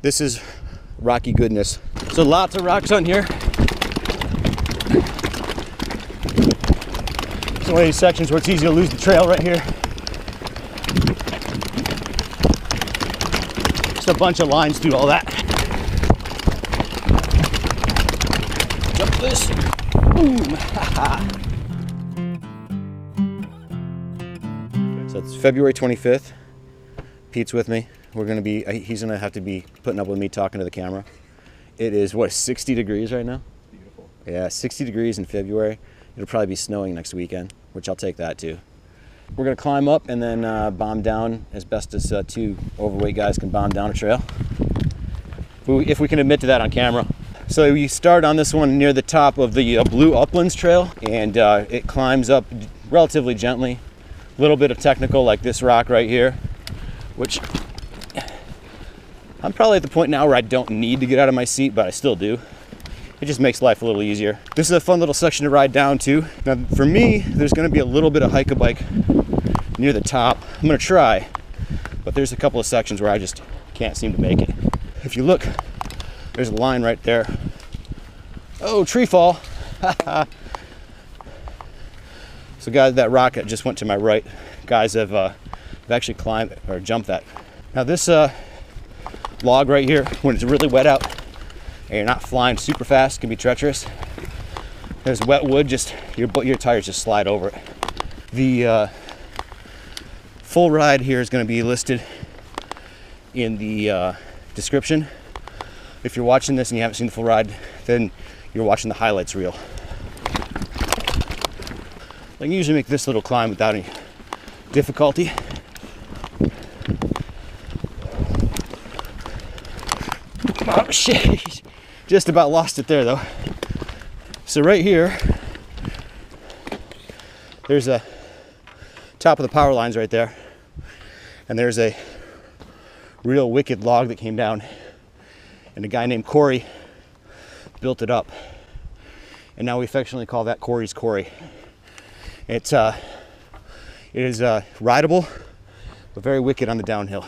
This is rocky goodness. So lots of rocks on here. It's one of these sections where it's easy to lose the trail right here. Just a bunch of lines through all that. Jump this. Boom. So it's February 25th. Pete's with me. He's gonna have to be putting up with me talking to the camera. It is, what, 60 degrees right now? Beautiful. Yeah, 60 degrees in February. It'll probably be snowing next weekend, which I'll take that too. We're gonna climb up and then bomb down as best as two overweight guys can bomb down a trail. If we can admit to that on camera. So we start on this one near the top of the Blue Uplands Trail, and it climbs up relatively gently. A little bit of technical, like this rock right here, which I'm probably at the point now where I don't need to get out of my seat, but I still do. It just makes life a little easier. This is a fun little section to ride down to. Now for me, there's gonna be a little bit of hike-a-bike near the top. I'm gonna try, but there's a couple of sections where I just can't seem to make it. If you look, there's a line right there. Oh, tree fall. So guys, that rock that just went to my right, guys have actually climbed or jumped that. Now this log right here, when it's really wet out and you're not flying super fast, can be treacherous. There's wet wood, just your tires just slide over it. The full ride here is going to be listed in the description. If you're watching this and you haven't seen the full ride, then you're watching the highlights reel. I can usually make this little climb without any difficulty. Oh shit, just about lost it there though. So right here, there's a top of the power lines right there, and there's a real wicked log that came down, and a guy named Corey built it up, and now we affectionately call that Corey's Corey. It is rideable, but very wicked on the downhill.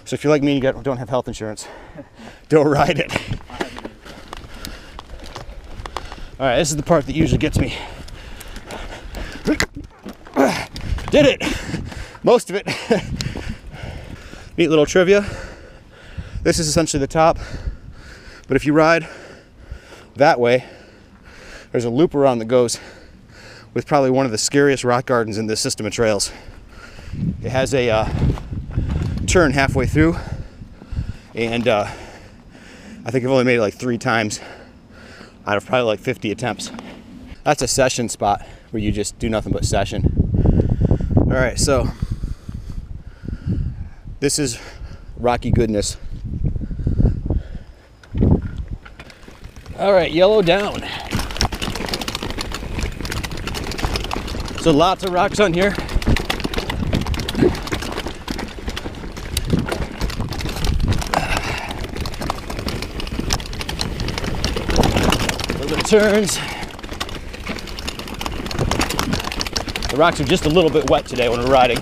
So if you're like me and you don't have health insurance, don't ride it. All right, this is the part that usually gets me. Did it, most of it. Neat little trivia. This is essentially the top, but if you ride that way, there's a loop around that goes with probably one of the scariest rock gardens in this system of trails. It has a turn halfway through, and I think I've only made it like 3 times out of probably like 50 attempts. That's a session spot where you just do nothing but session. All right, so this is rocky goodness. All right, yellow down. So lots of rocks on here. A little bit of turns. The rocks are just a little bit wet today when we're riding.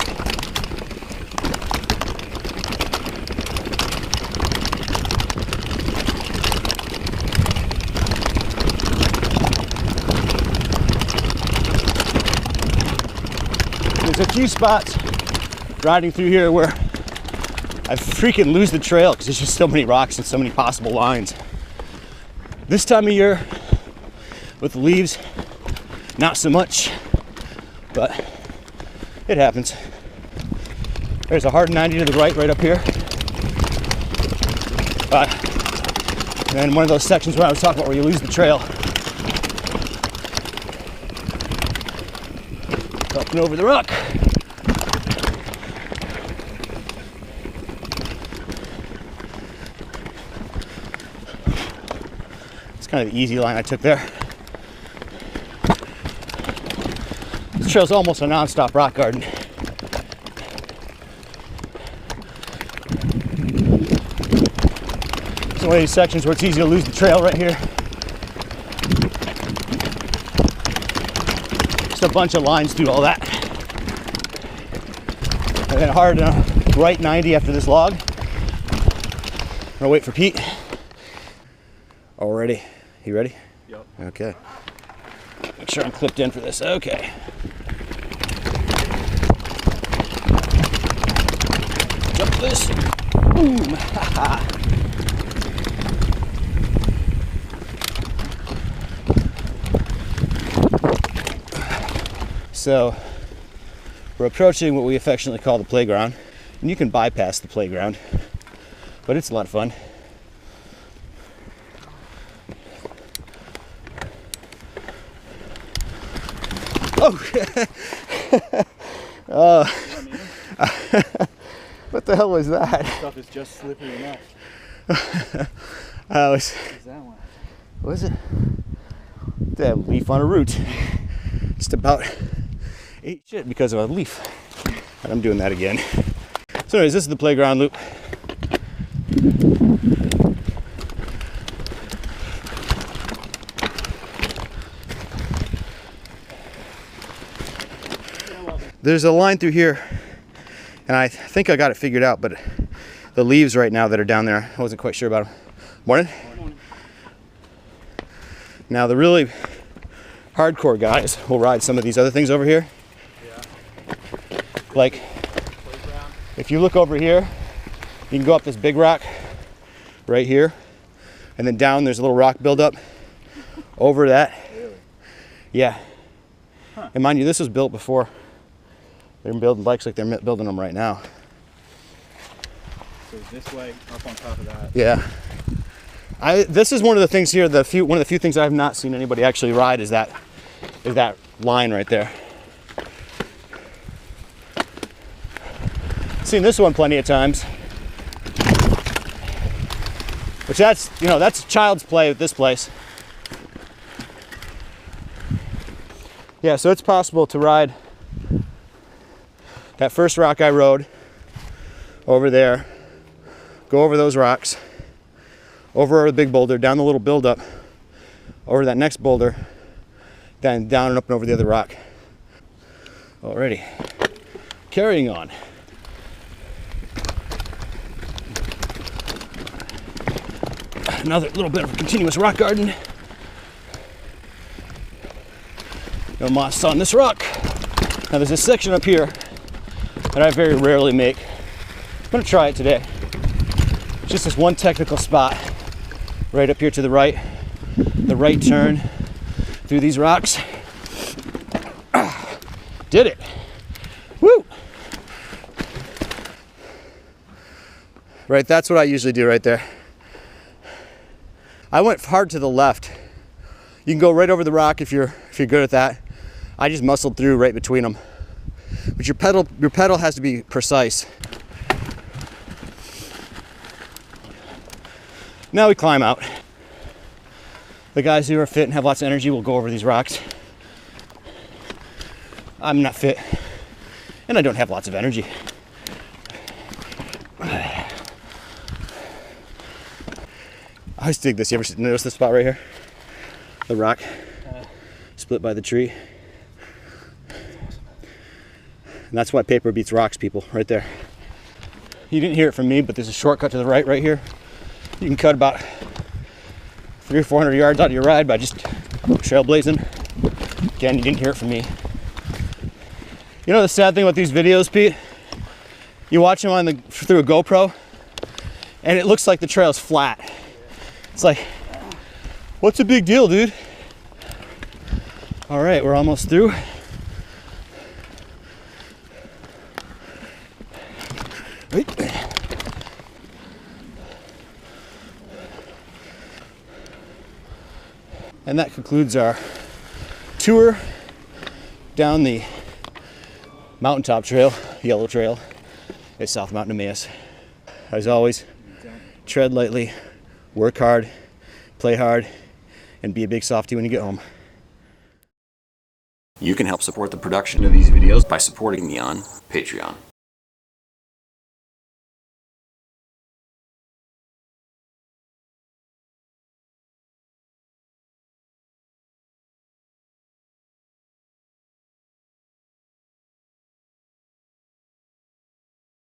There's a few spots riding through here where I freaking lose the trail because there's just so many rocks and so many possible lines. This time of year with the leaves, not so much, but it happens. There's a hard 90 to the right up here. And then one of those sections where I was talking about where you lose the trail. Up and over the rock. It's kind of the easy line I took there. This trail's almost a non-stop rock garden. It's one of these sections where it's easy to lose the trail right here. Just a bunch of lines through all that. And then hard right 90 after this log. gonna wait for Pete. Already. You ready? Yep. Okay. Make sure I'm clipped in for this. Okay. Jump this. Boom. So we're approaching what we affectionately call the playground. And you can bypass the playground, but it's a lot of fun. Oh, what the hell was that? This stuff is just slippery enough. Was that one? What was it? That leaf on a root. Just about ate shit because of a leaf. And I'm doing that again. So anyways, this is the playground loop. There's a line through here, and I think I got it figured out, but the leaves right now that are down there, I wasn't quite sure about them. Morning? Morning. Now the really hardcore guys will ride some of these other things over here. Yeah. Like, Playground. if you look over here, you can go up this big rock right here, and then down there's a little rock buildup over that. Really? Yeah. Huh. And mind you, this was built before. They're building bikes like they're building them right now. So this way, up on top of that. Yeah. This is one of the things here. One of the few things I have not seen anybody actually ride is that line right there. Seen this one plenty of times. Which that's child's play at this place. Yeah, so it's possible to ride that first rock I rode over there, go over those rocks, over a big boulder, down the little buildup, over that next boulder, then down and up and over the other rock. Alrighty, carrying on. Another little bit of a continuous rock garden. No moss on this rock. Now there's this section up here that I very rarely make. I'm gonna try it today. Just this one technical spot right up here to the right turn through these rocks. Did it. Woo! Right, that's what I usually do right there. I went hard to the left. You can go right over the rock if you're good at that. I just muscled through right between them. But your pedal has to be precise. Now we climb out. The guys who are fit and have lots of energy will go over these rocks. I'm not fit, and I don't have lots of energy. I always dig this. You ever notice this spot right here? The rock split by the tree. And that's why paper beats rocks, people, right there. You didn't hear it from me, but there's a shortcut to the right here. You can cut about 300 or 400 yards out of your ride by just trailblazing. Again, you didn't hear it from me. You know the sad thing about these videos, Pete? You watch them through a GoPro, and it looks like the trail's flat. It's like, what's the big deal, dude? All right, we're almost through. And that concludes our tour down the Mountaintop Trail, Yellow Trail at South Mountain Emmaus. As always, tread lightly, work hard, play hard, and be a big softie when you get home. You can help support the production of these videos by supporting me on Patreon.